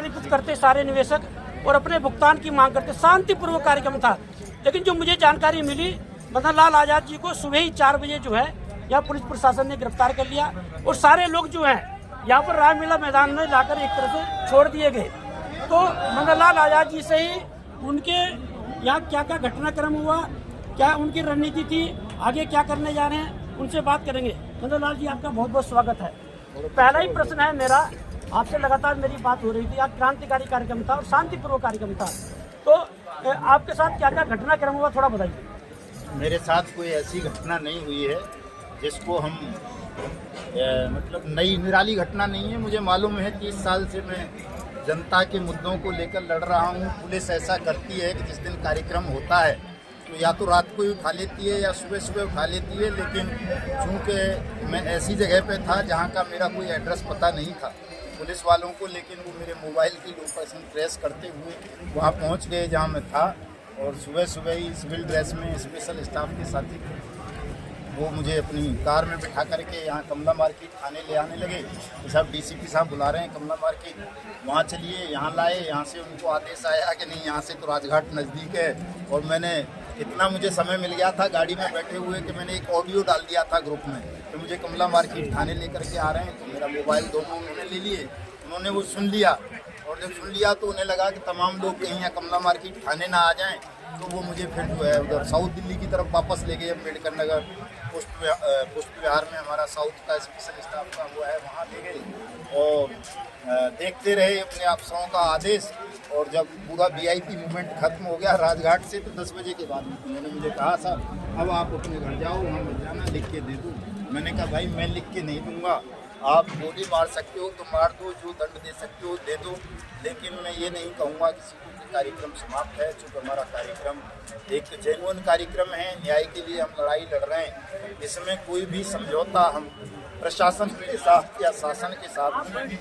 एकत्रित करते सारे निवेशक और अपने भुगतान की मांग करते। शांतिपूर्वक कार्यक्रम था, लेकिन जो मुझे जानकारी मिली, मदन लाल आजाद जी को सुबह ही 4 बजे जो है यहाँ पुलिस प्रशासन ने गिरफ्तार कर लिया और सारे लोग जो हैं यहाँ पर रामलीला मैदान में लाकर एक तरह से छोड़ दिए गए। तो मदन लाल आजाद जी से ही उनके यहाँ क्या क्या घटनाक्रम हुआ, क्या उनकी रणनीति थी, आगे क्या करने जा रहे हैं, उनसे बात करेंगे। मदन लाल जी, आपका बहुत बहुत स्वागत है। पहला ही प्रश्न है मेरा, आपसे लगातार मेरी बात हो रही थी, आज क्रांतिकारी कार्यक्रम था और शांतिपूर्वक कार्यक्रम था, तो आपके साथ क्या क्या घटनाक्रम हुआ, थोड़ा बताइए। मेरे साथ कोई ऐसी घटना नहीं हुई है जिसको हम मतलब नई निराली घटना नहीं है। मुझे मालूम है 30 साल से मैं जनता के मुद्दों को लेकर लड़ रहा हूँ। पुलिस ऐसा करती है कि जिस दिन कार्यक्रम होता है तो या तो रात को ही उठा लेती है या सुबह सुबह उठा लेती है, लेकिन चूँकि मैं ऐसी जगह पे था जहाँ का मेरा कोई एड्रेस पता नहीं था पुलिस वालों को, लेकिन वो मेरे मोबाइल की लोकेशन ट्रेस करते हुए वहाँ पहुँच गए जहाँ मैं था। और सुबह सुबह ही सिविल ड्रेस में स्पेशल स्टाफ के साथी वो मुझे अपनी कार में बिठा करके यहाँ कमला मार्केट थाने ले आने लगे कि साहब डीसीपी साहब बुला रहे हैं कमला मार्केट, वहाँ चलिए। यहाँ लाए, यहाँ से उनको आदेश आया कि नहीं यहाँ से तो राजघाट नज़दीक है। और मैंने इतना मुझे समय मिल गया था गाड़ी में बैठे हुए कि मैंने एक ऑडियो डाल दिया था ग्रुप में कि मुझे कमला मार्केट थाने लेकर के आ रहे हैं। तो मेरा मोबाइल दोनों उन्होंने ले लिए, उन्होंने वो सुन लिया, और जब सुन लिया तो उन्हें लगा कि तमाम लोग कहीं यहाँ कमला मार्केट थाने ना आ जाएँ, तो वो मुझे फिर जो है उधर साउथ दिल्ली की तरफ वापस ले गए। अम्बेडकर नगर पुष्प विहार में हमारा साउथ का स्पेशल स्टाफ का वो है, वहाँ ले गए और देखते रहे अपने अफसरों का आदेश। और जब पूरा वीआईपी मूवमेंट खत्म हो गया राजघाट से, तो 10 बजे के बाद उन्होंने मुझे कहा साहब अब आप अपने घर जाओ, वहाँ मत जाना, लिख के दे दूँ। मैंने कहा भाई मैं लिख के नहीं दूँगा, आप गोली मार सकते हो तो मार दो, जो दंड दे सकते हो दे दो, लेकिन मैं ये नहीं कहूँगा किसी को कि कार्यक्रम समाप्त है। चूँकि हमारा कार्यक्रम एक जेन्युइन कार्यक्रम है, न्याय के लिए हम लड़ाई लड़ रहे हैं, इसमें कोई भी समझौता हम प्रशासन के साथ या शासन के साथ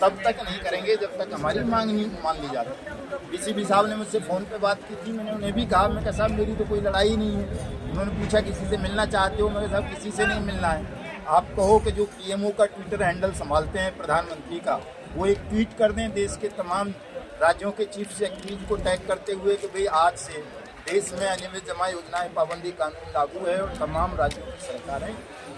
तब तक नहीं करेंगे जब तक हमारी मांग नहीं मान ली जाती। डीसीपी साहब ने मुझसे फ़ोन पे बात की थी, मैंने उन्हें भी कहा, मैं कहा साहब मेरी तो कोई लड़ाई नहीं है। उन्होंने पूछा किसी से मिलना चाहते हो, मैंने साहब किसी से नहीं मिलना है। आप कहो कि जो पीएमओ का ट्विटर हैंडल संभालते हैं प्रधानमंत्री का, वो एक ट्वीट कर दें देश के तमाम राज्यों के चीफ सेक्रेटरी को टैग करते हुए कि भाई आज से देश में अनियमित जमा योजनाएं पाबंदी कानून लागू है और तमाम राज्यों की सरकारें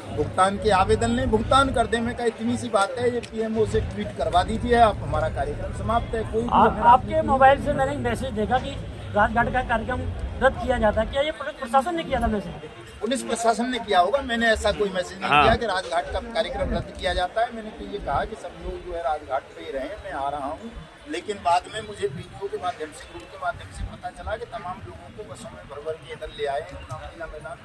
भुगतान के आवेदन लें, भुगतान कर दें। मैं कहा इतनी सी बात है, ये पीएमओ से ट्वीट करवा दीजिए आप, हमारा कार्यक्रम समाप्त है। कोई आपके मोबाइल से मैंने मैसेज देखा कि राजघाट का कार्यक्रम रद्द किया जाता है, क्या ये पुलिस प्रशासन ने किया था मैसेज? पुलिस प्रशासन ने किया होगा, मैंने ऐसा कोई मैसेज नहीं किया कि राजघाट का कार्यक्रम रद्द किया जाता है। मैंने तो ये कहा कि सब लोग जो है राजघाट पे ही रहे, मैं आ रहा हूँ। लेकिन बाद में मुझे वीडियो के माध्यम से, ग्रुप के माध्यम से पता चला कि तमाम लोगों को बसों में भर भर के इधर ले आए रामलीला मैदान।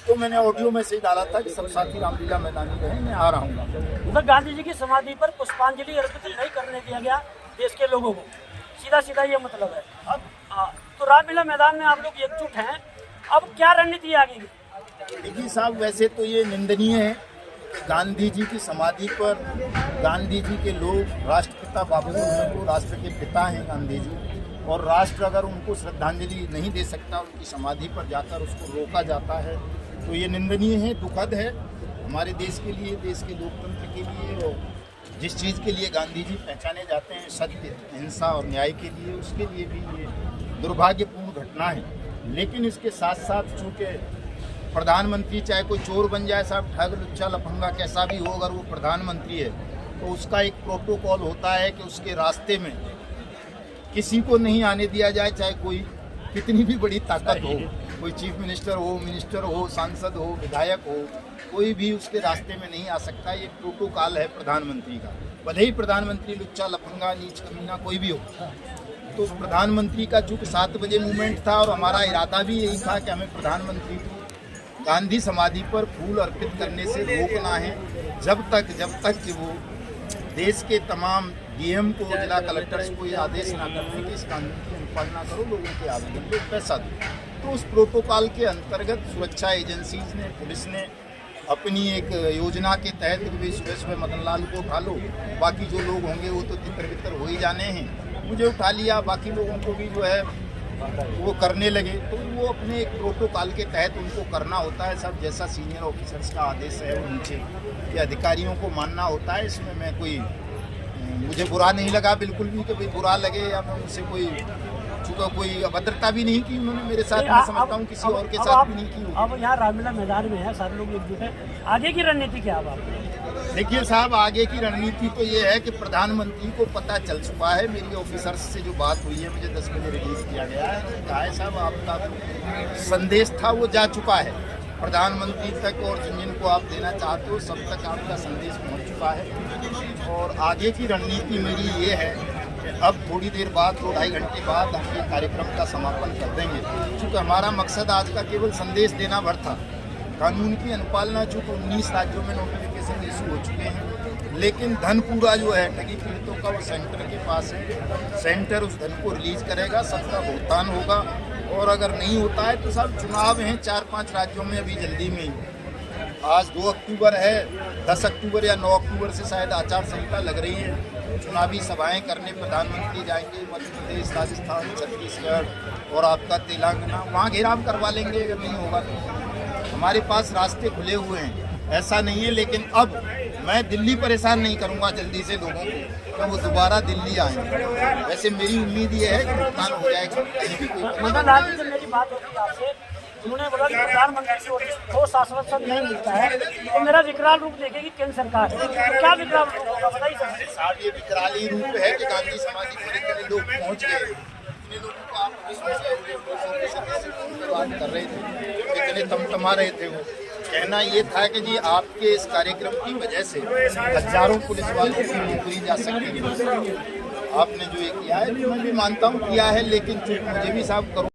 तो मैंने ऑडियो मैसेज डाला था कि सब साथी रामलीला मैदान ही रहे, मैं आ रहा हूँ। उधर गांधी जी की समाधि पर पुष्पांजलि अर्पित नहीं करने दिया गया देश के लोगों को, सीधा सीधा ये मतलब है। अब तो रामलीला मैदान में आप लोग एकजुट हैं, अब क्या रणनीति आगे? देखिए साहब, वैसे तो ये निंदनीय है कि गांधी जी की समाधि पर गांधी जी के लोग, राष्ट्रपिता बाबू को, राष्ट्र के पिता हैं गांधी जी, और राष्ट्र अगर उनको श्रद्धांजलि नहीं दे सकता, उनकी समाधि पर जाकर उसको रोका जाता है, तो ये निंदनीय है, दुखद है हमारे देश के लिए, देश के लोकतंत्र के लिए। और जिस चीज़ के लिए गांधी जी पहचाने जाते हैं, सत्य, हिंसा और न्याय के लिए, उसके लिए भी ये दुर्भाग्यपूर्ण घटना है। लेकिन इसके साथ साथ चूँकि प्रधानमंत्री चाहे कोई चोर बन जाए साहब, ठग लुच्चा लफंगा कैसा भी हो, अगर वो प्रधानमंत्री है तो उसका एक प्रोटोकॉल होता है कि उसके रास्ते में किसी को नहीं आने दिया जाए, चाहे कोई कितनी भी बड़ी ताकत हो, कोई चीफ मिनिस्टर हो, मिनिस्टर हो, सांसद हो, विधायक हो, कोई भी उसके रास्ते में नहीं आ सकता। ये प्रोटोकॉल है प्रधानमंत्री का, भले ही प्रधानमंत्री लुच्चा लफंगा नीच कमीना कोई भी हो। तो प्रधानमंत्री का चूँकि 7 बजे मूवमेंट था और हमारा इरादा भी यही था कि हमें प्रधानमंत्री को गांधी समाधि पर फूल अर्पित करने से रोकना है, जब तक कि वो देश के तमाम डीएम को, जिला कलेक्टर्स को ये आदेश ना करने कि इस कानून की अनुपालना करो, लोगों के आवेदन पे पैसा दो। तो उस प्रोटोकॉल के अंतर्गत सुरक्षा एजेंसीज ने, पुलिस ने अपनी एक योजना के तहत भी सुबह सुबह मदन लाल को उठा लो, बाकी जो लोग होंगे वो तो तितर बितर हो ही जाने हैं, मुझे उठा लिया, बाकी लोगों को भी जो है वो करने लगे। तो वो अपने एक प्रोटोकॉल के तहत उनको करना होता है सब, जैसा सीनियर ऑफिसर्स का आदेश है वो नीचे के अधिकारियों को मानना होता है। इसमें मैं कोई मुझे बुरा नहीं लगा बिल्कुल भी कि भाई बुरा लगे या मैं उनसे कोई चूंकि कोई अभद्रता भी नहीं की उन्होंने मेरे साथ, मैं समझता हूँ किसी और के साथ भी नहीं की होगी। अब यहाँ रामलीला मैदान में है, सारे लोग एकजुट है, आगे की रणनीति क्या है आप? देखिए साहब, आगे की रणनीति तो ये है कि प्रधानमंत्री को पता चल चुका है, मेरी ऑफिसर्स से जो बात हुई है, मुझे 10 बजे रिलीज किया गया है, कहा है साहब आपका संदेश था वो जा चुका है प्रधानमंत्री तक, और जिनको आप देना चाहते हो सब तक आपका संदेश पहुंच चुका है। और आगे की रणनीति मेरी ये है कि अब थोड़ी देर बाद 2-2.5 घंटे बाद हम ये कार्यक्रम का समापन कर देंगे, क्योंकि हमारा मकसद आज का केवल संदेश देना भर था। कानून की अनुपालना चूँकि 19 राज्यों में नोटिफिकेशन इशू हो चुके हैं, लेकिन धन पूरा जो है ठगी पीड़ितों का वो सेंटर के पास है, सेंटर उस धन को रिलीज करेगा, सबका भुगतान होगा। और अगर नहीं होता है तो सब चुनाव हैं 4-5 राज्यों में अभी जल्दी में ही, आज 2 अक्टूबर है, 10 अक्टूबर या 9 अक्टूबर से शायद आचार संहिता लग रही है, चुनावी सभाएं करने प्रधानमंत्री जाएंगे मध्य प्रदेश, राजस्थान, छत्तीसगढ़ और आपका तेलंगाना, वहाँ घेराव करवा लेंगे अगर नहीं होगा तो। हमारे पास रास्ते खुले हुए हैं, ऐसा नहीं है। लेकिन अब मैं दिल्ली परेशान नहीं करूंगा जल्दी से लोगों को, तो वो दोबारा दिल्ली आए। वैसे मेरी उम्मीद ये है कि भुगतान हो जाएगा। मदन लाल जी से मेरी बात होती है आपसे, उन्होंने बोला कि प्रधानमंत्री से ठोस आश्वासन नहीं मिलता है तो मेरा विकराल रूप देखेगी केंद्र सरकार, तो क्या विकराल रूप होगा बताइए साहब। ये विकराल ही रूप है कि गांधी समाधि पर इतने लोग पहुँच गए, इतने लोगों को आप बात कर रहे थे, इतने तमतमा रहे थे। वो कहना ये था कि जी आपके इस कार्यक्रम की वजह से हजारों पुलिस वालों की नौकरी जा सकती है। आपने जो ये किया है मैं भी मानता हूँ किया है, लेकिन मुझे भी साहब करूँ